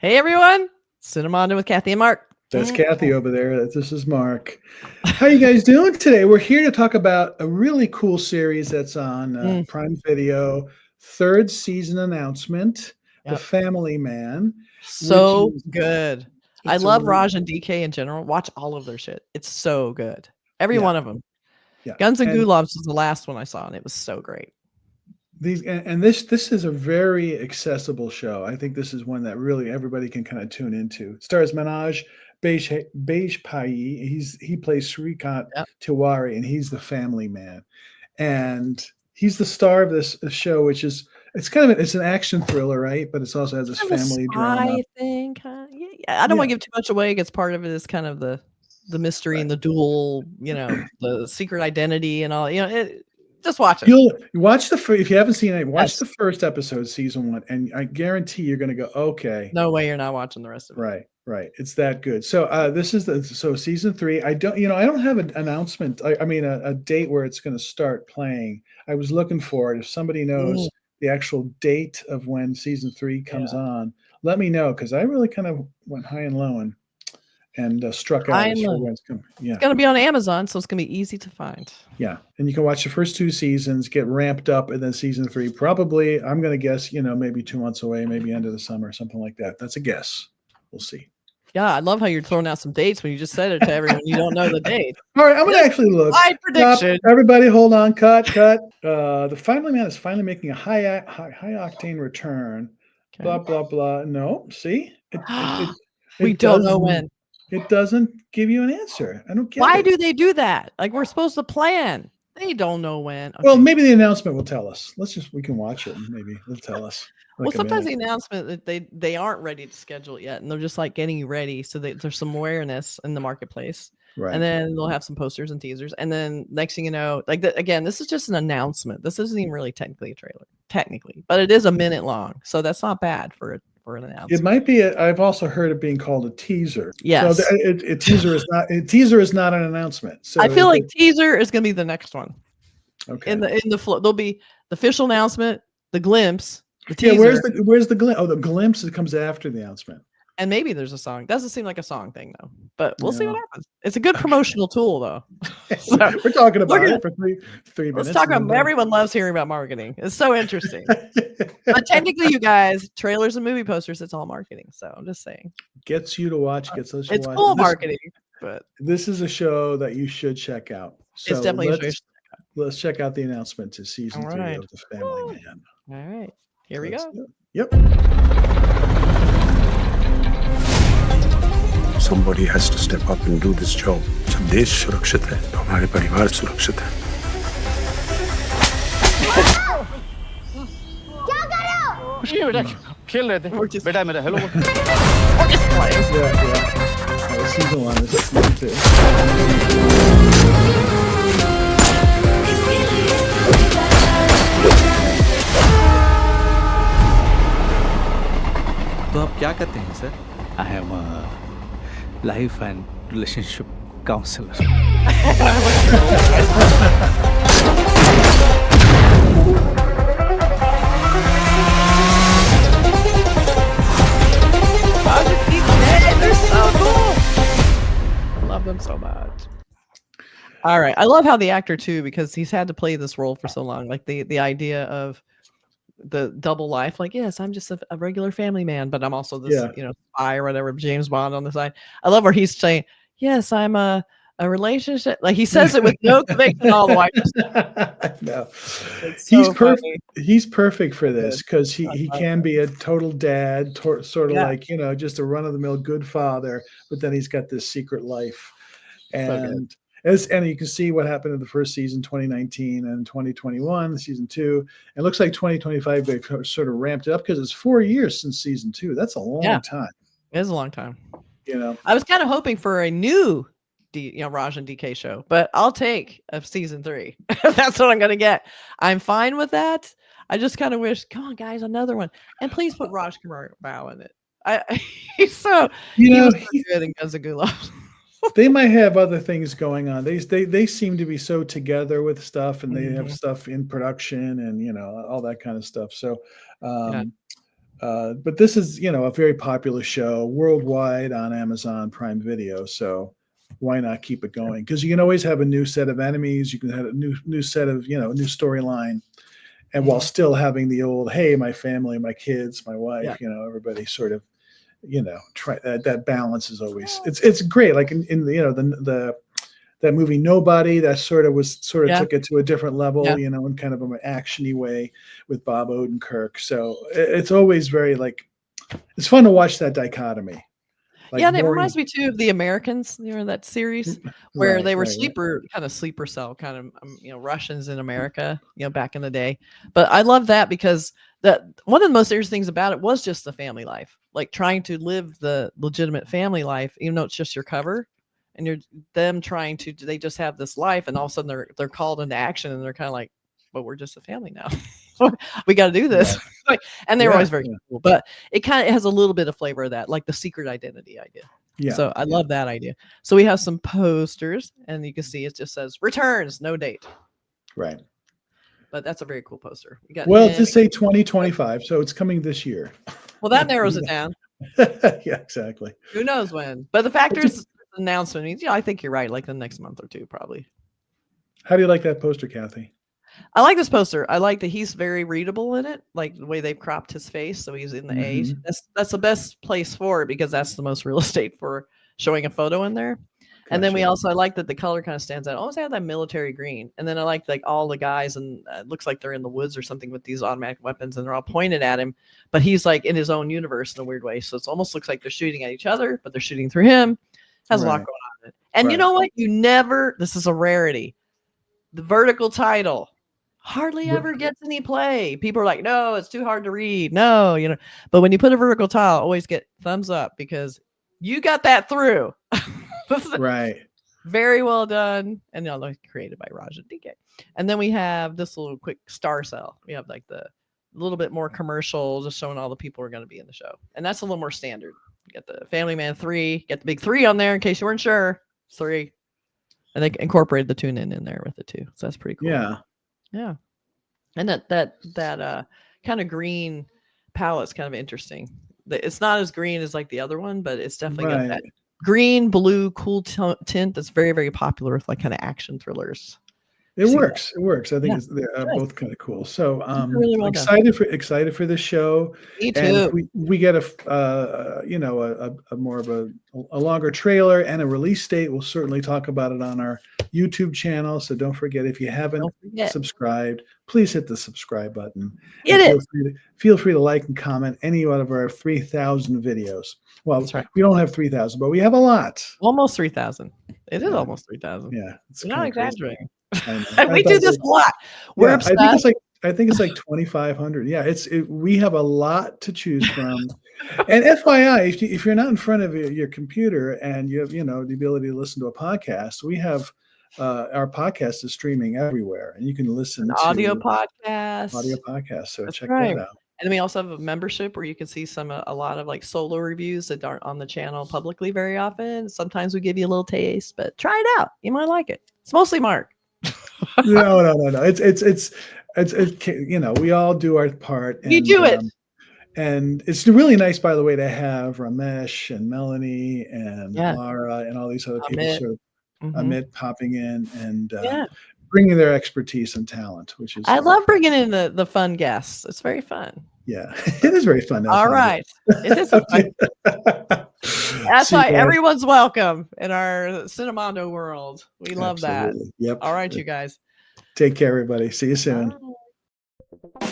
Hey everyone, Cinemondo with Kathy and Mark. That's Kathy over there. This is Mark. How you guys doing today? We're here to talk about a really cool series that's on Prime Video, third season announcement, The Yep. Family Man. So good. I love really, Raj and DK in general. Watch all of their shit. It's so good. Every Yeah. one of them. Yeah. Guns and Gulags was the last one I saw, and it was so great. This is a very accessible show. I think this is one that really everybody can kind of tune into. It stars Manoj Bajpayee. He plays Srikant Tiwari, and he's the family man. And he's the star of this show, which is it's an action thriller, right? But it also has this family drama thing. I don't want to give too much away because part of it is kind of the mystery and the dual, the secret identity and all. Just watch it. You'll watch if you haven't seen it, watch the first episode, season 1, and I guarantee you're going to go, okay. No way you're not watching the rest of it. Right. It's that good. So this is season 3. I don't have an announcement. I mean a date where it's going to start playing. I was looking for it. If somebody knows the actual date of when season 3 comes on, let me know, because I really kind of went high and low and struck out. It's going to be on Amazon, so it's going to be easy to find. Yeah, and you can watch the first 2 seasons, get ramped up, and then season 3 probably, I'm going to guess, maybe 2 months away, maybe end of the summer, something like that. That's a guess. We'll see. Yeah, I love how you're throwing out some dates when you just said it to everyone. You don't know the date. All right, I'm going to actually look. My prediction. Everybody, hold on. Cut. The Family Man is finally making a high octane return. Okay. Blah blah blah. No, see, we don't know when. It doesn't give you an answer. I don't get it. Why do they do that? Like, we're supposed to plan. They don't know when. Okay. Well, maybe the announcement will tell us. We can watch it and maybe they'll tell us. Well, sometimes the announcement that they aren't ready to schedule it yet, and they're just like getting you ready so that there's some awareness in the marketplace. Right. And then they'll have some posters and teasers, and then next thing you know, again, this is just an announcement. This isn't even really technically a trailer, but it is a minute long, so that's not bad for an announcement. It might be. I've also heard it being called a teaser. Yes, so a teaser is not. A teaser is not an announcement. So I feel like teaser is going to be the next one. Okay. In the flow, there'll be the official announcement, the glimpse. The teaser. Where's the glimpse? Oh, the glimpse that comes after the announcement. And maybe there's a song. Doesn't seem like a song thing though, but we'll see what happens. It's a good promotional tool though. So, we're talking about it for three minutes. Let's talk about. Everyone loves hearing about marketing. It's so interesting. But technically, you guys, trailers and movie posters, it's all marketing. So I'm just saying. Gets you to watch. Gets us to watch. It's full marketing, but this is a show that you should check out. So it's definitely a show. Let's check out the announcement to season 3 of The Family Man. All right. Here we go. Yep. Somebody has to step up and do this job. जब देश सुरक्षित है, तो हमारे परिवार सुरक्षित है. क्या कर रहे हो? कुछ नहीं बेटा, खेल रहे थे. बेटा मेरा hello. Yeah. Season 1 is season 2. तो आप क्या करते हैं sir? I am a life and relationship counselor. They're so cool. I love them so much. All right, I love how the actor too, because he's had to play this role for so long. Like the idea of the double life, like, yes, I'm just a regular family man, but I'm also this spy or whatever, James Bond on the side. I love where he's saying, yes, I'm a relationship, like he says it with no conviction all the way. No, so he's perfect. He's perfect for this because he can be a total dad, sort of like just a run-of-the-mill good father, but then he's got this secret life. And and you can see what happened in the first season, 2019, and 2021, season 2. It looks like 2025 they've sort of ramped it up because it's 4 years since season 2. That's a long time. It is a long time. I was kind of hoping for a new Raj and DK show, but I'll take a season 3. That's what I'm going to get. I'm fine with that. I just kind of wish, come on, guys, another one. And please put Raj Kumar in it. He's so, he was so good in Guns and Gulags. They might have other things going on. They seem to be so together with stuff, and they have stuff in production and all that kind of stuff. So But this is, a very popular show worldwide on Amazon Prime Video. So why not keep it going? Because you can always have a new set of enemies. You can have a new set of, new storyline. And while still having the old, hey, my family, my kids, my wife, everybody sort of, try that balance is always, it's great. Like in the that movie Nobody, that sort of took it to a different level, in kind of an actiony way with Bob Odenkirk. So it's always very it's fun to watch that dichotomy. And it reminds me too of The Americans, that series where they were sleeper cell, kind of, Russians in America, back in the day. But I love that because one of the most interesting things about it was just the family life, like trying to live the legitimate family life, even though it's just your cover. And you're them trying to, they just have this life, and all of a sudden they're called into action, and they're kind of like, but we're just a family now. We got to do this. And they were always very cool, but it kind of has a little bit of flavor of that, like the secret identity idea. Yeah. So I love that idea. So we have some posters, and you can see it just says returns, no date. Right. But that's a very cool poster. Just say 2025, so it's coming this year. Well, that narrows it down. Yeah, exactly. Who knows when? But the fact is, announcement means, I think you're right, like the next month or two, probably. How do you like that poster, Kathy? I like this poster. I like that he's very readable in it, like the way they've cropped his face, so he's in the age. That's the best place for it, because that's the most real estate for showing a photo in there. Gotcha. And then I like that the color kind of stands out. Almost have that military green. And then I like all the guys, and it looks like they're in the woods or something with these automatic weapons, and they're all pointed at him, but he's like in his own universe in a weird way. So it almost looks like they're shooting at each other, but they're shooting through him. Has a lot going on in it. And you know what? This is a rarity. The vertical title hardly ever gets any play. People are like, no, it's too hard to read. No, but when you put a vertical title, always get thumbs up, because you got that through. Right. Very well done. And created by Raja DK. And then we have this little quick star cell. We have like the little bit more commercial, just showing all the people who are going to be in the show. And that's a little more standard. You got the Family Man 3, get the big 3 on there in case you weren't sure. 3. And they incorporated the tune in there with it too. So that's pretty cool. Yeah. Yeah. And that kind of green palette's kind of interesting. It's not as green as like the other one, but it's definitely got that green, blue, cool tint that's very, very popular with like kind of action thrillers. It works. It works. I think they're both kind of cool. So really well excited for this show. Me too. And if we get a more of a longer trailer and a release date, we'll certainly talk about it on our YouTube channel. So don't forget, if you haven't subscribed, please hit the subscribe button. Feel free to like and comment any one of our 3,000 videos. Well, that's right. We don't have 3,000, but we have a lot. Almost 3,000. It is almost 3,000. Yeah. It's not exaggerating. And we do this a lot. We're obsessed. I think it's like 2,500. Yeah, we have a lot to choose from. And FYI, if you're not in front of your computer and you have the ability to listen to a podcast, we have our podcast is streaming everywhere, and you can listen to audio podcasts. So check that out. And we also have a membership where you can see a lot of like solo reviews that aren't on the channel publicly very often. Sometimes we give you a little taste, but try it out. You might like it. It's mostly Mark. No. It's we all do our part. You do it. And it's really nice, by the way, to have Ramesh and Melanie and Laura and all these other people. Amit popping in and bringing their expertise and talent, which is I love bringing in the fun guests. It's very fun. Yeah, it is very fun. All right. It is fun. That's why everyone's welcome in our Cinemondo world. We love that. Yep. All right, you guys. Take care, everybody. See you soon. Bye.